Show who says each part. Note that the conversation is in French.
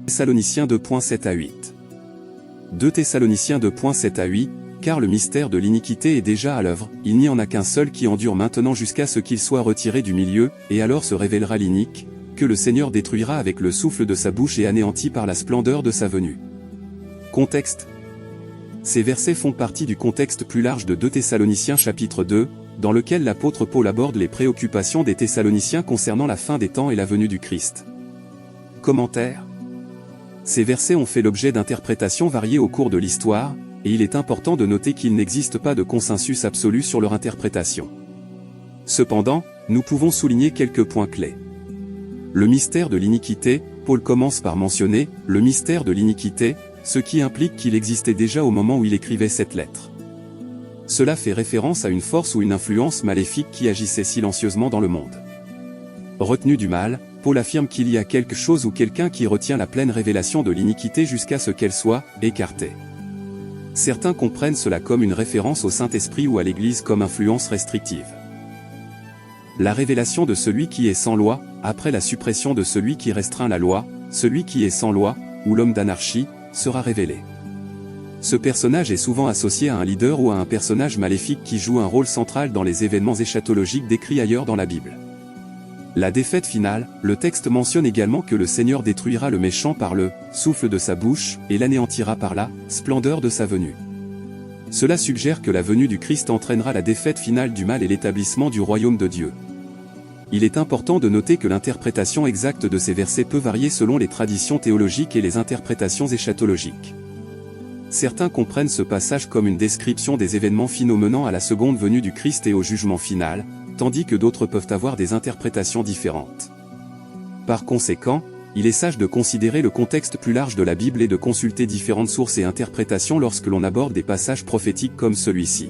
Speaker 1: Thessaloniciens 2.7 à 8. 2 Thessaloniciens 2.7 à 8, car le mystère de l'iniquité est déjà à l'œuvre, il n'y en a qu'un seul qui endure maintenant jusqu'à ce qu'il soit retiré du milieu, et alors se révélera l'inique, que le Seigneur détruira avec le souffle de sa bouche et anéanti par la splendeur de sa venue. Contexte. Ces versets font partie du contexte plus large de 2 Thessaloniciens chapitre 2, dans lequel l'apôtre Paul aborde les préoccupations des Thessaloniciens concernant la fin des temps et la venue du Christ. Commentaire. Ces versets ont fait l'objet d'interprétations variées au cours de l'histoire, et il est important de noter qu'il n'existe pas de consensus absolu sur leur interprétation. Cependant, nous pouvons souligner quelques points clés. Le mystère de l'iniquité, Paul commence par mentionner « le mystère de l'iniquité », ce qui implique qu'il existait déjà au moment où il écrivait cette lettre. Cela fait référence à une force ou une influence maléfique qui agissait silencieusement dans le monde. Retenu du mal, Paul affirme qu'il y a quelque chose ou quelqu'un qui retient la pleine révélation de l'iniquité jusqu'à ce qu'elle soit écartée. Certains comprennent cela comme une référence au Saint-Esprit ou à l'Église comme influence restrictive. La révélation de celui qui est sans loi, après la suppression de celui qui restreint la loi, celui qui est sans loi, ou l'homme d'anarchie, sera révélé. Ce personnage est souvent associé à un leader ou à un personnage maléfique qui joue un rôle central dans les événements eschatologiques décrits ailleurs dans la Bible. La défaite finale, le texte mentionne également que le Seigneur détruira le méchant par le souffle de sa bouche et l'anéantira par la splendeur de sa venue. Cela suggère que la venue du Christ entraînera la défaite finale du mal et l'établissement du royaume de Dieu. Il est important de noter que l'interprétation exacte de ces versets peut varier selon les traditions théologiques et les interprétations eschatologiques. Certains comprennent ce passage comme une description des événements finaux menant à la seconde venue du Christ et au jugement final, tandis que d'autres peuvent avoir des interprétations différentes. Par conséquent, il est sage de considérer le contexte plus large de la Bible et de consulter différentes sources et interprétations lorsque l'on aborde des passages prophétiques comme celui-ci.